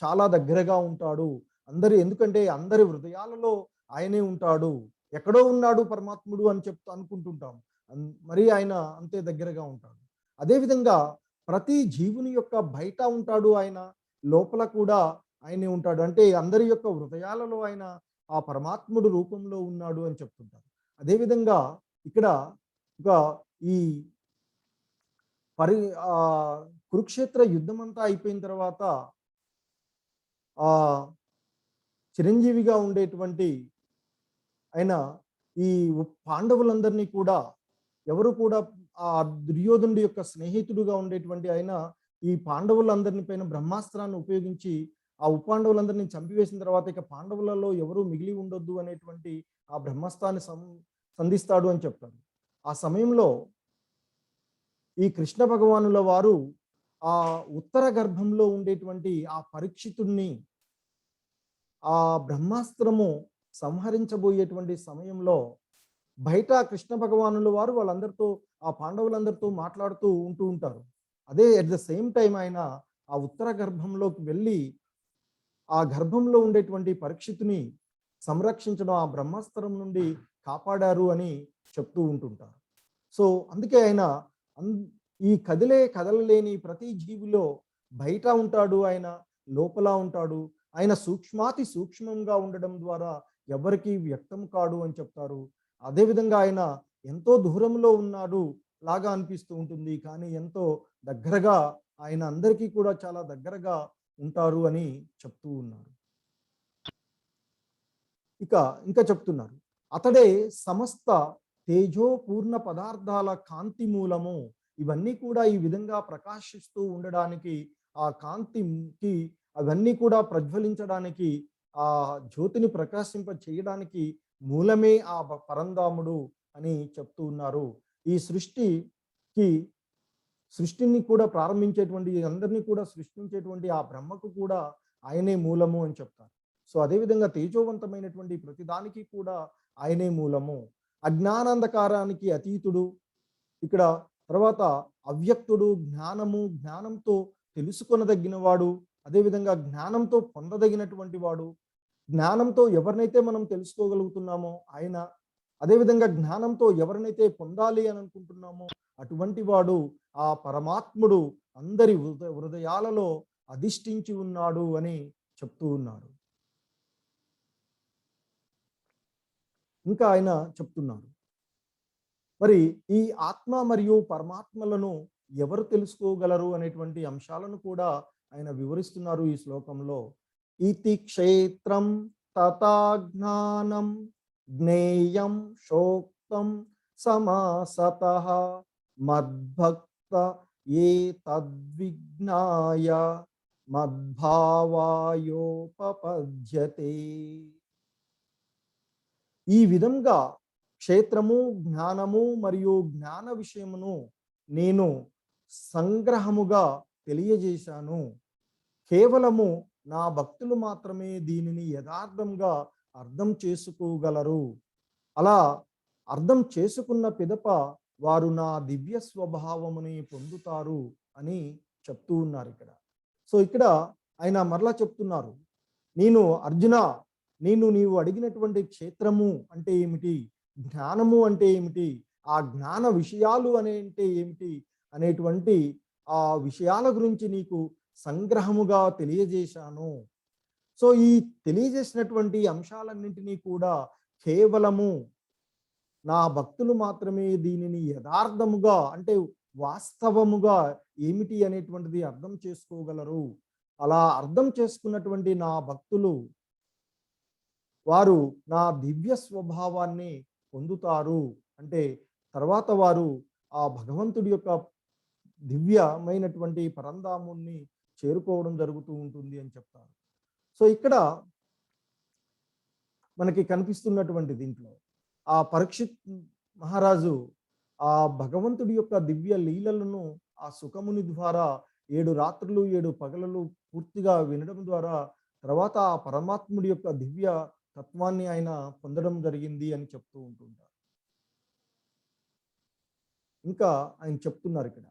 చాలా దగ్గరగా ఉంటాడు. ఎందుకంటే అందరి హృదయాలలో ఆయనే ఉంటాడు. ఎక్కడో ఉన్నాడు పరమాత్ముడు అని అనుకుంటుంటాం. మరి ఆయన అంతే దగ్గరగా ఉంటాడు. అదేవిధంగా ప్రతి జీవుని యొక్క బయట ఉంటాడు ఆయన, లోపల కూడా ఆయనే ఉంటాడు. అంటే అందరి యొక్క హృదయాలలో ఆయన ఆ పరమాత్ముడు రూపంలో ఉన్నాడు అని చెప్తుంటారు. అదేవిధంగా ఇక్కడ ఒక ఈ పరి కురుక్షేత్ర యుద్ధం అంతా అయిపోయిన తర్వాత ఆ చిరంజీవిగా ఉండేటువంటి ఆయన ఈ పాండవులందరినీ కూడా ఎవరు కూడా ఆ దుర్యోధనుడి యొక్క స్నేహితుడుగా ఉండేటువంటి ఆయన ఈ పాండవులందరినీ పైన బ్రహ్మాస్త్రాన్ని ఉపయోగించి ఆ ఉపాండవులందరినీ చంపివేసిన తర్వాత ఇక పాండవులలో ఎవరు మిగిలి ఉండొద్దు అనేటువంటి ఆ బ్రహ్మాస్త్రాన్ని సంధిస్తాడు అని చెప్తాడు. ఆ సమయంలో ఈ కృష్ణ భగవానుల వారు ఆ ఉత్తర గర్భంలో ఉండేటువంటి ఆ పరీక్షితుణ్ణి ఆ బ్రహ్మాస్త్రము సంహరించబోయేటువంటి సమయంలో బయట కృష్ణ భగవానుల వారు వాళ్ళందరితో ఆ పాండవులందరితో మాట్లాడుతూ ఉంటూ ఉంటారు. అదే అట్ ద సేమ్ టైం ఆయన ఆ ఉత్తర గర్భంలోకి వెళ్ళి ఆ గర్భంలో ఉండేటువంటి పరీక్షితుని సంరక్షించడం, ఆ బ్రహ్మాస్త్రం నుండి కాపాడారు అని చెప్తూ ఉంటుంటారు. సో అందుకే ఆయన ఈ కదలలేని ప్రతి జీవిలో బయట ఉంటాడు, ఆయన లోపల ఉంటాడు. ఆయన సూక్ష్మాతి సూక్ష్మంగా ఉండడం ద్వారా ఎవరికి వ్యక్తం కాడు అని చెప్తారు. అదేవిధంగా ఆయన ఎంతో దూరంలో ఉన్నాడు లాగా అనిపిస్తూ ఉంటుంది, కానీ ఎంతో దగ్గరగా ఆయన అందరికీ కూడా చాలా దగ్గరగా ఉంటారు అని చెప్తూ ఉన్నారు. ఇంకా చెప్తున్నారు, అతడే సమస్త తేజోపూర్ణ పదార్థాల కాంతి మూలము. ఇవన్నీ కూడా ఈ విధంగా ప్రకాశిస్తూ ఉండడానికి, ఆ కాంతికి అవన్నీ కూడా ప్రజ్వలించడానికి, ఆ జ్యోతిని ప్రకాశింప చేయడానికి మూలమే ఆ పరంధాముడు అని చెప్తూ ఉన్నారు. ఈ సృష్టిని కూడా ప్రారంభించేటువంటి, అందరినీ కూడా సృష్టించేటువంటి ఆ బ్రహ్మకు కూడా ఆయనే మూలము అని చెప్తారు. సో అదేవిధంగా తేజోవంతమైనటువంటి ప్రతిదానికి కూడా ఆయనే మూలము. అజ్ఞానాంధకారానికి అతీతుడు. ఇక్కడ తర్వాత అవ్యక్తుడు, జ్ఞానంతో తెలుసుకొనదగిన వాడు, అదేవిధంగా జ్ఞానంతో పొందదగినటువంటి వాడు. జ్ఞానంతో ఎవరినైతే మనం తెలుసుకోగలుగుతున్నామో ఆయన, అదేవిధంగా జ్ఞానంతో ఎవరినైతే పొందాలి అని అనుకుంటున్నామో అటువంటి వాడు ఆ పరమాత్ముడు అందరి హృదయాలలో అధిష్ఠించి ఉన్నాడు అని చెప్తూ ఉన్నారు. ఇంకా ఆయన చెప్తున్నారు, మరి ఈ ఆత్మ మరియు పరమాత్మలను ఎవరు తెలుసుకోగలరు అనేటువంటి అంశాలను కూడా ఆయన వివరిస్తున్నారు ఈ శ్లోకంలో. ఇతి క్షేత్రం తథా జ్ఞానం జ్ఞేయం శోక్తం సమాసతః మద్భక్త ఏ తద్విజ్ఞాయ మద్భావాయోపపద్యతే. ఈ విధంగా క్షేత్రము, జ్ఞానము మరియు జ్ఞాన విషయమును నేను సంగ్రహముగా తెలియజేశాను. కేవలము నా భక్తులు మాత్రమే దీనిని యథార్థంగా అర్థం చేసుకోగలరు. అలా అర్థం చేసుకున్న పిదప వారు నా దివ్య స్వభావముని పొందుతారు అని చెప్తూ ఉన్నారు ఇక్కడ. సో ఇక్కడ ఆయన మరలా చెప్తున్నారు, నీవు అడిగినటువంటి క్షేత్రము అంటే ఏమిటి, జ్ఞానము అంటే ఏమిటి, ఆ జ్ఞాన విషయాలు అంటే ఏమిటి అనేటువంటి ఆ విషయాల గురించి నీకు సంగ్రహముగా తెలియజేశాను. సో ఈ తెలియజేసినటువంటి అంశాలన్నింటినీ కూడా కేవలము నా భక్తులు మాత్రమే దీనిని యథార్థముగా, అంటే వాస్తవముగా ఏమిటి అనేటువంటిది అర్థం చేసుకోగలరు. అలా అర్థం చేసుకున్నటువంటి నా భక్తులు వారు నా దివ్య స్వభావాన్ని పొందుతారు. అంటే తర్వాత వారు ఆ భగవంతుడి యొక్క దివ్యమైనటువంటి పరంధాముని చేరుకోవడం జరుగుతూ ఉంటుంది అని చెప్తారు. సో ఇక్కడ మనకి కనిపిస్తున్నటువంటి దీంట్లో ఆ పరీక్షిత్ మహారాజు ఆ భగవంతుడి యొక్క దివ్య లీలలను ఆ సుఖముని ద్వారా 7 రాత్రులు 7 పగలులు పూర్తిగా వినడం ద్వారా తర్వాత ఆ పరమాత్ముడి యొక్క దివ్య తత్వాన్ని ఆయన పొందడం జరిగింది అని చెప్తూ ఉంటుంటారు. ఇంకా ఆయన చెప్తున్నారు ఇక్కడ,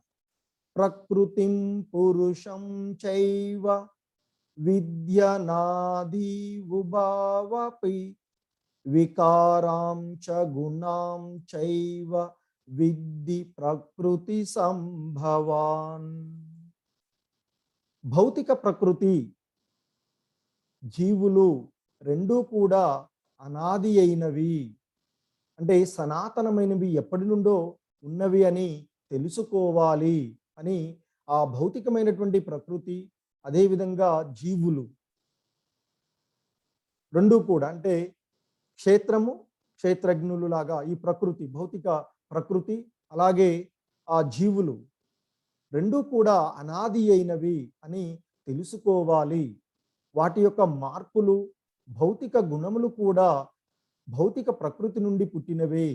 ప్రకృతిం పురుషం చైవ విద్యనాది ఉభావపి వికారాం చ గుణాం చైవ విద్ధి ప్రకృతి సంభవాన్. భౌతిక ప్రకృతి జీవులు రెండూ కూడా అనాది అయినవి, అంటే సనాతనమైనవి, ఎప్పటి నుండో ఉన్నవి అని తెలుసుకోవాలి అని ఆ భౌతికమైనటువంటి ప్రకృతి అదేవిధంగా జీవులు రెండూ కూడా, అంటే క్షేత్రము క్షేత్రజ్ఞులు లాగా ఈ ప్రకృతి భౌతిక ప్రకృతి అలాగే ఆ జీవులు రెండూ కూడా అనాది అయినవి అని తెలుసుకోవాలి. వాటి యొక్క మార్పులు భౌతిక గుణములు కూడా భౌతిక ప్రకృతి నుండి పుట్టినవే.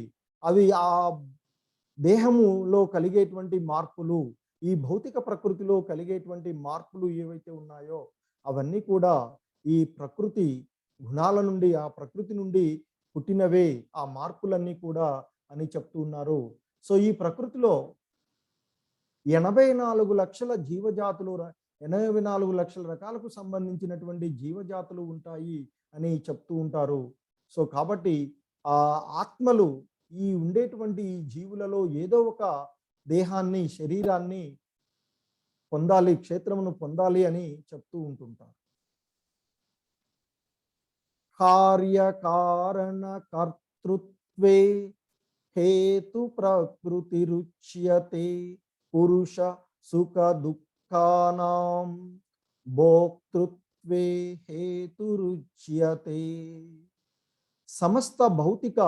అవి ఆ దేహములో కలిగేటువంటి మార్పులు, ఈ భౌతిక ప్రకృతిలో కలిగేటువంటి మార్పులు ఏవైతే ఉన్నాయో అవన్నీ కూడా ఈ ప్రకృతి గుణాల నుండి ఆ ప్రకృతి నుండి పుట్టినవే ఆ మార్పులన్నీ కూడా అని చెప్తూ ఉన్నారు. సో ఈ ప్రకృతిలో 84 లక్షల జీవజాతులు 84 లక్షల రకాలకు సంబంధించినటువంటి జీవజాతులు ఉంటాయి అని చెప్తూ ఉంటారు. సో కాబట్టి ఆ ఆత్మలు ఈ ఉండేటువంటి జీవులలో ఏదో ఒక దేహాన్ని శరీరాన్ని పొందాలి, క్షేత్రమును పొందాలి అని చెప్తూ ఉంటుంటారు. కార్యకారణ కర్తృత్వే హేతు ప్రకృతి రుచ్యతే పురుష సుఖ దుఃఖానాం భోక్తృత్వే హేతు రుచ్యతే. సమస్త భౌతిక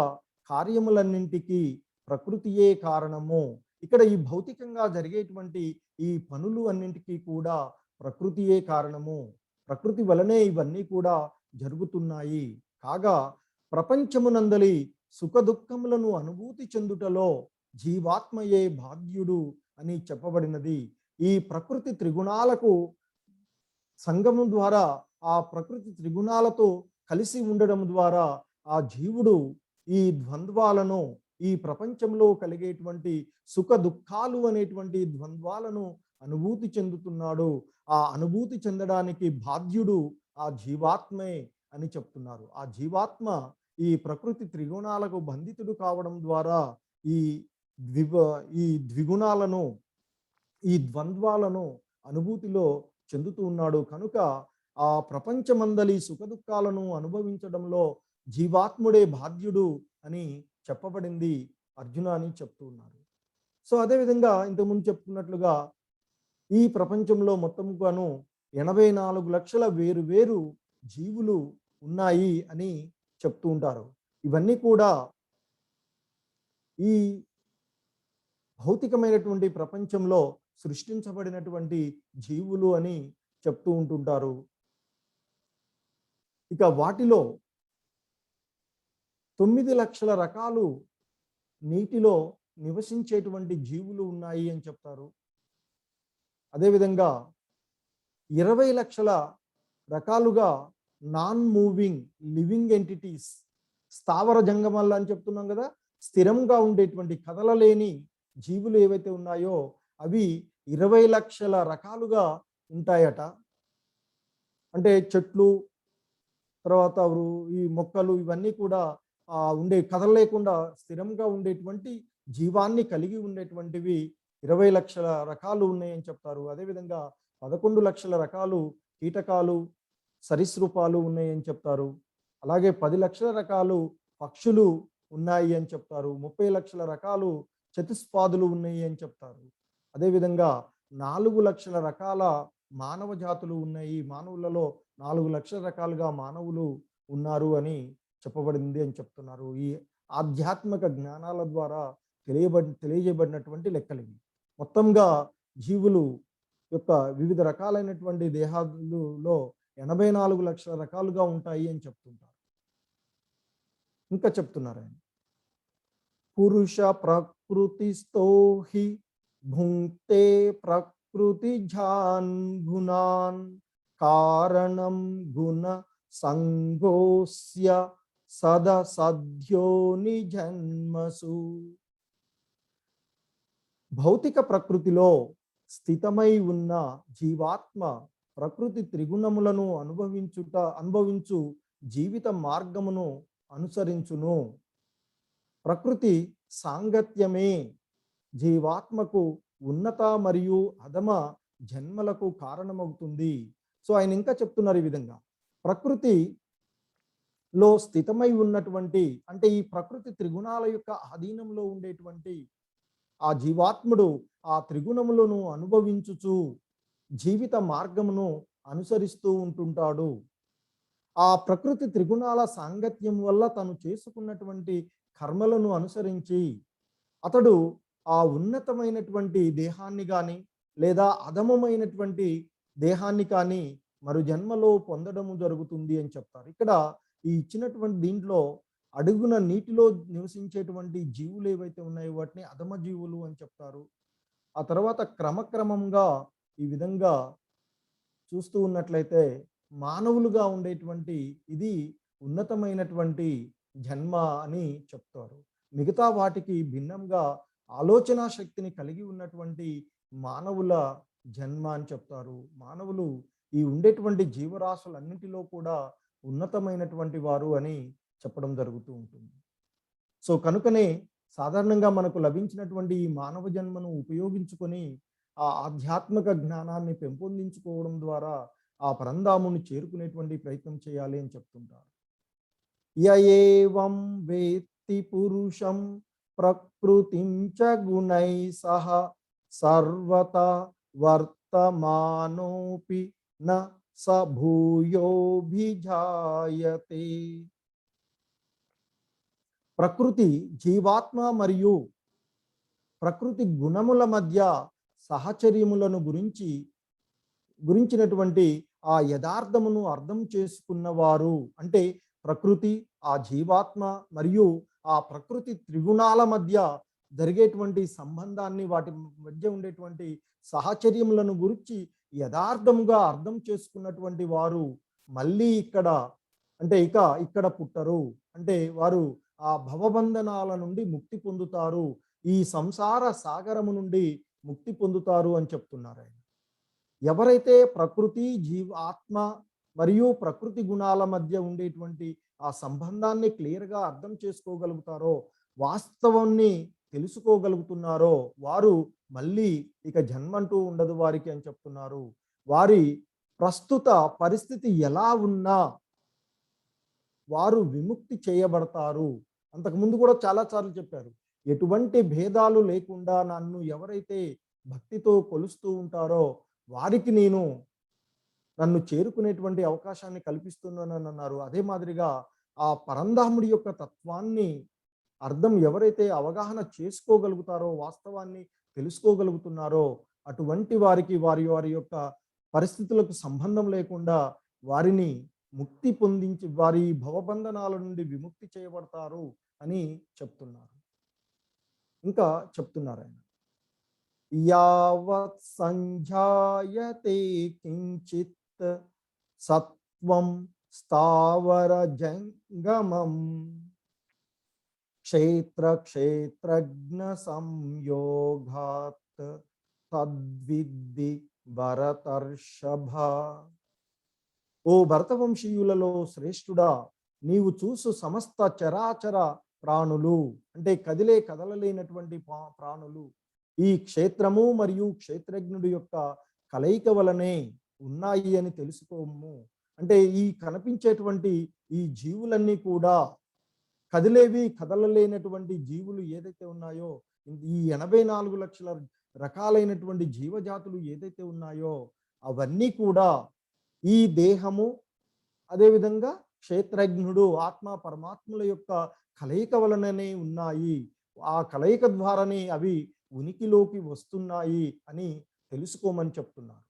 కార్యములన్నింటికి ప్రకృతియే కారణము. ఇక్కడ ఈ భౌతికంగా జరిగేటువంటి ఈ పనులు అన్నింటికీ కూడా ప్రకృతియే కారణము. ప్రకృతి వలనే ఇవన్నీ కూడా జరుగుతున్నాయి. కాగా ప్రపంచమునందలి సుఖ దుఃఖములను అనుభూతి చెందుటలో జీవాత్మయే బాధ్యుడు అని చెప్పబడినది. ఈ ప్రకృతి త్రిగుణాలకు సంగమం ద్వారా ఆ ప్రకృతి త్రిగుణాలతో కలిసి ఉండడం ద్వారా ఆ జీవుడు ఈ ద్వంద్వాలను ఈ ప్రపంచంలో కలిగేటువంటి సుఖ దుఃఖాలు అనేటువంటి ద్వంద్వాలను అనుభూతి చెందుతున్నాడు. ఆ అనుభూతి చెందడానికి బాధ్యుడు ఆ జీవాత్మే అని చెప్తున్నారు. ఆ జీవాత్మ ఈ ప్రకృతి త్రిగుణాలకు బంధితుడు కావడం ద్వారా ఈ ఈ ద్విగుణాలను ఈ ద్వంద్వాలను అనుభూతిలో చెందుతూ ఉన్నాడు. కనుక ఆ ప్రపంచమందలి సుఖ దుఃఖాలను అనుభవించడంలో జీవాత్ముడే బాధ్యుడు అని చెప్పబడింది అర్జున అని చెప్తూ ఉన్నారు. సో అదేవిధంగా ఇంతకుముందు చెప్పుకున్నట్లుగా ఈ ప్రపంచంలో మొత్తంగాను 84 లక్షల వేరు వేరు జీవులు ఉన్నాయి అని చెప్తూ ఉంటారు. ఇవన్నీ కూడా ఈ భౌతికమైనటువంటి ప్రపంచంలో సృష్టించబడినటువంటి జీవులు అని చెప్తూ ఉంటుంటారు. ఇక వాటిలో 9 లక్షల రకాలు నీటిలో నివసించేటువంటి జీవులు ఉన్నాయి అని చెప్తారు. అదేవిధంగా 20 లక్షల రకాలుగా నాన్ మూవింగ్ లివింగ్ ఎంటిటీస్, స్థావర జంగమాలు అని చెప్తున్నాం కదా, స్థిరంగా ఉండేటువంటి కదలలేని జీవులు ఏవైతే ఉన్నాయో అవి 20 లక్షల రకాలుగా ఉంటాయట. అంటే చెట్లు, తర్వాత ఈ మొక్కలు ఇవన్నీ కూడా ఉండే కదలలేకుండా స్థిరంగా ఉండేటువంటి జీవాన్ని కలిగి ఉండేటువంటివి 20 లక్షల రకాలు ఉన్నాయని చెప్తారు. అదేవిధంగా 11 లక్షల రకాలు కీటకాలు సరీసృపాలు ఉన్నాయని చెప్తారు. అలాగే 10 లక్షల రకాలు పక్షులు ఉన్నాయి అని చెప్తారు. 30 లక్షల రకాలు చతుస్పాదులు ఉన్నాయి అని చెప్తారు. అదేవిధంగా 4 లక్షల రకాల మానవ జాతులు ఉన్నాయి. మానవులలో 4 లక్షల రకాలుగా మానవులు ఉన్నారు అని చెప్పబడింది అని చెప్తున్నారు. ఈ ఆధ్యాత్మిక జ్ఞానాల ద్వారా తెలియజేయబడినటువంటి లెక్కలివి. మొత్తంగా జీవులు యొక్క వివిధ రకాలైనటువంటి దేహాలలో 84 లక్షల రకాలుగా ఉంటాయి అని చెప్తుంటారు. ఇంకా చెప్తున్నారు ఆయన, పురుష ప్రకృతిస్థో హి భుంక్తే ప్రకృతి జాన్ గుణాన్ కారణం గుణ సంగోస్య సదసద్యోని జన్మసు. భౌతిక ప్రకృతిలో స్థితమై ఉన్న జీవాత్మ ప్రకృతి త్రిగుణములను అనుభవించు జీవిత మార్గమును అనుసరించును. ప్రకృతి సాంగత్యమే జీవాత్మకు ఉన్నత మరియు అధమ జన్మలకు కారణమవుతుంది. సో ఆయన ఇంకా చెప్తున్నారు ఈ విధంగా, ప్రకృతిలో స్థితమై ఉన్నటువంటి, అంటే ఈ ప్రకృతి త్రిగుణాల యొక్క అధీనంలో ఉండేటువంటి ఆ జీవాత్ముడు ఆ త్రిగుణములను అనుభవించుచు జీవిత మార్గమును అనుసరిస్తూ ఉంటుంటాడు. ఆ ప్రకృతి త్రిగుణాల సాంగత్యం వల్ల తను చేసుకున్నటువంటి కర్మలను అనుసరించి అతడు ఆ ఉన్నతమైనటువంటి దేహాన్ని కానీ లేదా అధమమైనటువంటి దేహాన్ని కానీ మరు జన్మలో పొందడము జరుగుతుంది అని చెప్తారు. ఇక్కడ ఈ ఇచ్చినటువంటి దీంట్లో అడుగున నీటిలో నివసించేటువంటి జీవులు ఏవైతే ఉన్నాయో వాటిని అధమ జీవులు అని చెప్తారు. ఆ తర్వాత క్రమక్రమంగా ఈ విధంగా చూస్తూ ఉన్నట్లయితే మానవులుగా ఉండేటువంటి ఇది ఉన్నతమైనటువంటి జన్మ అని చెప్తారు. మిగతా వాటికి భిన్నంగా ఆలోచన శక్తిని కలిగి ఉన్నటువంటి మానవుల జన్మ అని చెప్తారు. మానవులు ఈ ఉండేటువంటి జీవరాశులన్నింటిలో కూడా ఉన్నతమైనటువంటి వారు అని చెప్పడం జరుగుతూ ఉంటుంది. సో కనుకనే సాధారణంగా మనకు లభించినటువంటి ఈ మానవ జన్మను ఉపయోగించుకొని ఆ ఆధ్యాత్మిక జ్ఞానాన్ని పెంపొందించుకోవడం ద్వారా ఆ పరంధాముని చేరుకునేటువంటి ప్రయత్నం చేయాలి అని చెప్తుంటారు. యయేవం వేత్తి పురుషం ప్రకృతిం చ గుణై సహ సర్వత వర్తమానోపి న స భూయోభిజాయతే. ప్రకృతి జీవాత్మ మరియు ప్రకృతి గుణముల మధ్య సహచర్యములను గురించినటువంటి ఆ యథార్థమును అర్థం చేసుకున్నవారు, అంటే ప్రకృతి, ఆ జీవాత్మ మరియు ఆ ప్రకృతి త్రిగుణాల మధ్య జరిగేటువంటి సంబంధాన్ని, వాటి మధ్య ఉండేటువంటి సహచర్యములను గురించి యథార్థముగా అర్థం చేసుకున్నటువంటి వారు మళ్ళీ ఇక్కడ పుట్టరు. అంటే వారు ఆ భవబంధనాల నుండి ముక్తి పొందుతారు, ఈ సంసార సాగరము నుండి ముక్తి పొందుతారు అని చెప్తున్నారు ఆయన. ఎవరైతే ప్రకృతి ఆత్మ మరియు ప్రకృతి గుణాల మధ్య ఉండేటువంటి ఆ సంబంధాన్ని క్లియర్గా అర్థం చేసుకోగలుగుతారో, వాస్తవాన్ని తెలుసుకోగలుగుతున్నారో వారు మళ్ళీ ఇక జన్మంటూ ఉండదు వారికి అని చెప్తున్నారు. వారి ప్రస్తుత పరిస్థితి ఎలా ఉన్నా వారు విముక్తి చేయబడతారు. అంతకుముందు కూడా చాలాసార్లు చెప్పారు, ఎటువంటి భేదాలు లేకుండా నన్ను ఎవరైతే భక్తితో కొలుస్తూ ఉంటారో వారికి నన్ను చేరుకునేటువంటి అవకాశాన్ని కల్పిస్తున్నానని అన్నారు. అదే మాదిరిగా ఆ పరంధాముడి యొక్క తత్వాన్ని అర్థం ఎవరైతే అవగాహన చేసుకోగలుగుతారో, వాస్తవాన్ని తెలుసుకోగలుగుతున్నారో అటువంటి వారికి వారి యొక్క పరిస్థితులకు సంబంధం లేకుండా వారిని ముక్తి పొందించి వారి భవబంధనాల నుండి విముక్తి చేయబడతారు అని చెప్తున్నారు. ఇంకా చెప్తున్నారు ఆయన, యావత్ సంజాయతే కించిత్ సత్వం స్థావర జంగమం క్షేత్ర క్షేత్రజ్ఞ సంయోగాత్ తద్విద్ది భరతర్షభ. ఓ భరతవంశీయులలో శ్రేష్ఠుడా, నీవు చూసు సమస్త చరాచర ప్రాణులు, అంటే కదలలేనటువంటి ప్రాణులు ఈ క్షేత్రము మరియు క్షేత్రజ్ఞుడి యొక్క కలయిక వలనే ఉన్నాయి అని తెలుసుకోము. అంటే ఈ కనిపించేటువంటి ఈ జీవులన్నీ కూడా కదలలేనటువంటి జీవులు ఏదైతే ఉన్నాయో, ఈ 84 లక్షల రకాలైనటువంటి జీవజాతులు ఏదైతే ఉన్నాయో అవన్నీ కూడా ఈ దేహము, అదేవిధంగా క్షేత్రజ్ఞుడు ఆత్మ పరమాత్ముల యొక్క కలయిక వలననే ఉన్నాయి. ఆ కలయిక ద్వారానే అవి ఉనికిలోకి వస్తున్నాయి అని తెలుసుకోమని చెప్తున్నారు.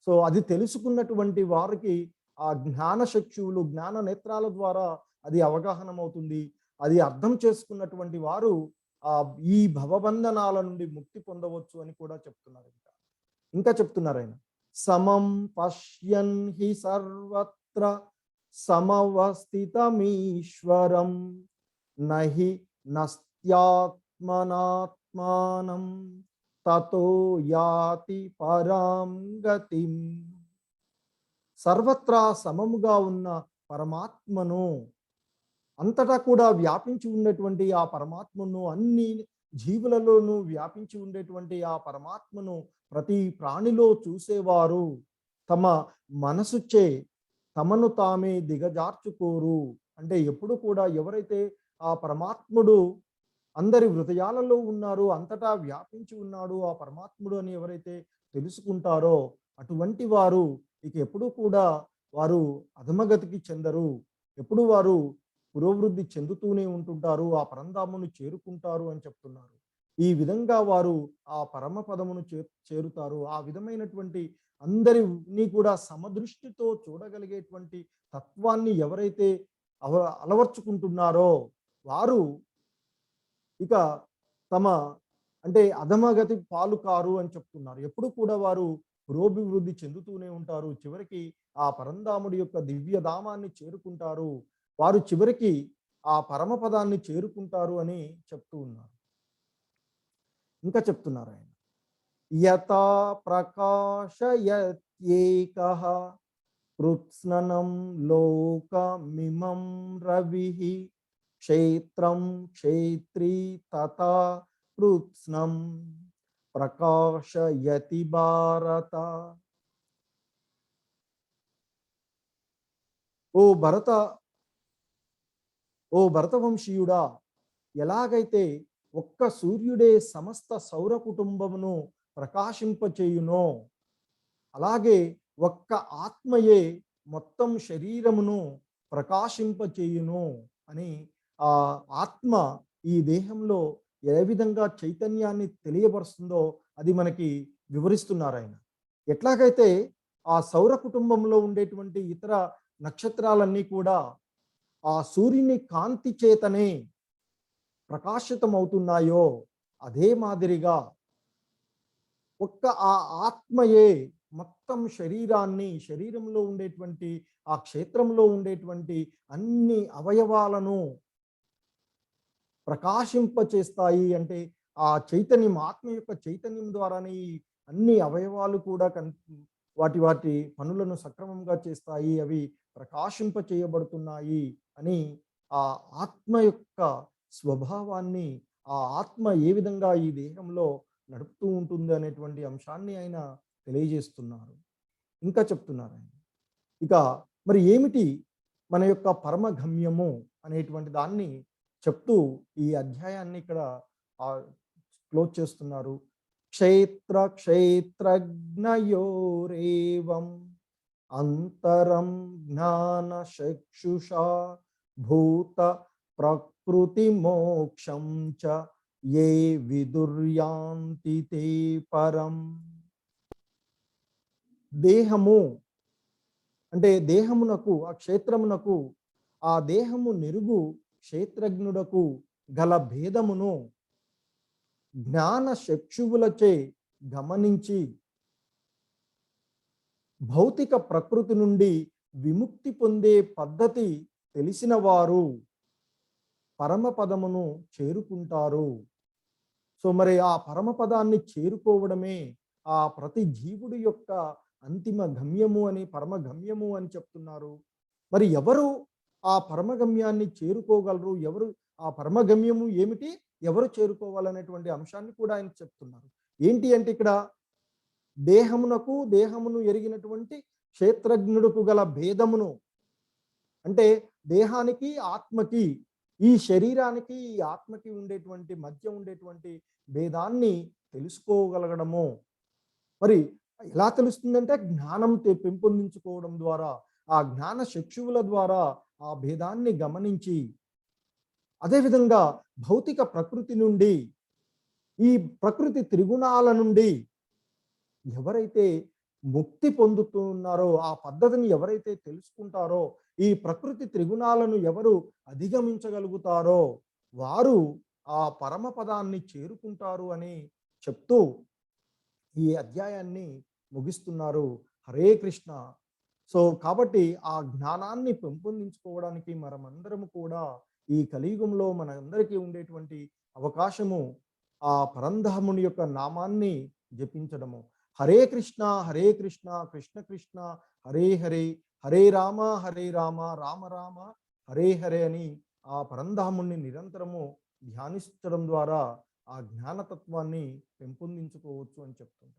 సో అది తెలుసుకున్నటువంటి వారికి ఆ జ్ఞాన చక్షువులు, జ్ఞాన నేత్రాల ద్వారా అది అవగాహనమవుతుంది. అది అర్థం చేసుకున్నటువంటి వారు ఈ భవబంధనాల నుండి ముక్తి పొందవచ్చు అని కూడా చెప్తున్నారు. ఇంకా చెప్తున్నారు ఆయన, సమం పశ్యన్ హి సర్వత్ర సమవస్థితమీశ్వరం నహి నస్త్యాత్మనాత్మానం తతో యాతి పరాం గతిం. సర్వత్రా సమముగా ఉన్న పరమాత్మను, అంతటా కూడా వ్యాపించి ఉన్నటువంటి ఆ పరమాత్మను, అన్ని జీవులలోనూ వ్యాపించి ఉండేటువంటి ఆ పరమాత్మను ప్రతి ప్రాణిలో చూసేవారు తమ మనసుచే తమను తామే దిగజార్చుకోరు. అంటే ఎప్పుడు కూడా ఎవరైతే ఆ పరమాత్ముడు అందరి హృదయాలలో ఉన్నారు, అంతటా వ్యాపించి ఉన్నాడు ఆ పరమాత్ముడు అని ఎవరైతే తెలుసుకుంటారో అటువంటి వారు ఇక ఎప్పుడూ కూడా వారు అధమగతికి చెందరు. ఎప్పుడు వారు పురోవృద్ధి చెందుతూనే ఉంటుంటారు, ఆ పరంధామును చేరుకుంటారు అని చెప్తున్నారు. ఈ విధంగా వారు ఆ పరమ పదమును చేరుతారు. ఆ విధమైనటువంటి అందరినీ కూడా సమదృష్టితో చూడగలిగేటువంటి తత్వాన్ని ఎవరైతే అలవర్చుకుంటున్నారో వారు ఇక తమ అంటే అధమగతి పాలు కారు అని చెప్తున్నారు. ఎప్పుడు కూడా వారు పురోభివృద్ధి చెందుతూనే ఉంటారు. చివరికి ఆ పరంధాముడి యొక్క దివ్యధామాన్ని చేరుకుంటారు. వారు చివరికి ఆ పరమపదాన్ని చేరుకుంటారు అని చెప్తూ ఉన్నారు. ఇంకా చెప్తున్నారు ఆయన, యథా ప్రకాశయత్యేకః కృత్స్ననం లోకమిమం రవిః క్షేత్రం క్షేత్రీ తథా కృత్స్నం ప్రకాశయతి భారత. ఓ భరత ఓ భరతవంశీయుడా, ఎలాగైతే ఒక్క సూర్యుడే సమస్త సౌర కుటుంబమును ప్రకాశింపచేయునో అలాగే ఒక్క ఆత్మయే మొత్తం శరీరమును ప్రకాశింపచేయును అని ఆ ఆత్మ ఈ దేహంలో ఏ విధంగా చైతన్యాన్ని తెలియపరుస్తుందో అది మనకి వివరిస్తున్నారు ఆయన. ఎట్లాగైతే ఆ సౌర కుటుంబంలో ఉండేటువంటి ఇతర నక్షత్రాలన్నీ కూడా ఆ సూర్యుని కాంతి చేతనే ప్రకాశితమవుతున్నాయో అదే మాదిరిగా ఒక్క ఆ ఆత్మయే మొత్తం శరీరంలో ఉండేటువంటి ఆ క్షేత్రంలో ఉండేటువంటి అన్ని అవయవాలను ప్రకాశింపచేస్తాయి. అంటే ఆ చైతన్యం, ఆత్మ యొక్క చైతన్యం ద్వారానే అన్ని అవయవాలు కూడా వాటి వాటి పనులను సక్రమంగా చేస్తాయి, అవి ప్రకాశింప చేయబడుతున్నాయి అని ఆ ఆత్మ యొక్క స్వభావాన్ని, ఆ ఆత్మ ఏ విధంగా ఈ దేహంలో నడుపుతూ ఉంటుంది అనేటువంటి అంశాన్ని ఆయన తెలియజేస్తున్నారు. ఇంకా చెప్తున్నారు ఆయన, ఇక మరి ఏమిటి మన యొక్క పరమ గమ్యము అనేటువంటి దాన్ని చెప్తూ ఈ అధ్యాయాన్ని ఇక్కడ క్లోజ్ చేస్తున్నారు. క్షేత్ర క్షేత్రజ్ఞయోరేవం అంతరం జ్ఞాన చక్షుషా భూత ప్రకృతి మోక్షం చ ఏ విదుర్యాంతి తే పరం. దేహము అంటే దేహమునకు, ఆ క్షేత్రమునకు, ఆ దేహము నెరుగు క్షేత్రజ్ఞుడకు గల భేదమును జ్ఞాన చక్షువులచే గమనించి భౌతిక ప్రకృతి నుండి విముక్తి పొందే పద్ధతి తెలిసిన వారు పరమపదమును చేరుకుంటారు. సో మరి ఆ పరమపదాన్ని చేరుకోవడమే ఆ ప్రతి జీవుడి యొక్క అంతిమ గమ్యము అని, పరమ గమ్యము అని చెప్తున్నారు. మరి ఎవరు ఆ పరమగమ్యాన్ని చేరుకోగలరు, ఎవరు ఆ పరమగమ్యము ఏమిటి, ఎవరు చేరుకోవాలనేటువంటి అంశాన్ని కూడా ఆయన చెప్తున్నారు. ఏంటి అంటే ఇక్కడ దేహమును ఎరిగినటువంటి క్షేత్రజ్ఞుడుకు గల భేదమును, అంటే దేహానికి ఆత్మకి, ఈ శరీరానికి ఈ ఆత్మకి ఉండేటువంటి మధ్య ఉండేటువంటి భేదాన్ని తెలుసుకోగలగడము. మరి ఎలా తెలుస్తుందంటే జ్ఞానం పెంపొందించుకోవడం ద్వారా, ఆ జ్ఞాన చక్షువుల ద్వారా ఆ భేదాన్ని గమనించి, అదేవిధంగా భౌతిక ప్రకృతి నుండి, ఈ ప్రకృతి త్రిగుణాల నుండి ఎవరైతే ముక్తి పొందుతున్నారో, ఆ పద్ధతిని ఎవరైతే తెలుసుకుంటారో, ఈ ప్రకృతి త్రిగుణాలను ఎవరు అధిగమించగలుగుతారో వారు ఆ పరమ పదాన్ని చేరుకుంటారు అని చెప్తూ ఈ అధ్యాయాన్ని ముగిస్తున్నారు. హరే కృష్ణ. సో కాబట్టి ఆ జ్ఞానాన్ని పెంపొందించుకోవడానికి మనమందరము కూడా ఈ కలియుగంలో మనందరికీ ఉండేటువంటి అవకాశము ఆ పరంధాముని యొక్క నామాన్ని జపించడము. హరే కృష్ణ కృష్ణ కృష్ణ హరే హరే, హరే రామ రామ రామ హరే హరే అని ఆ పరంధాముని నిరంతరము ధ్యానించడం ద్వారా ఆ జ్ఞానతత్వాన్ని పెంపొందించుకోవచ్చు అని చెప్తుంది.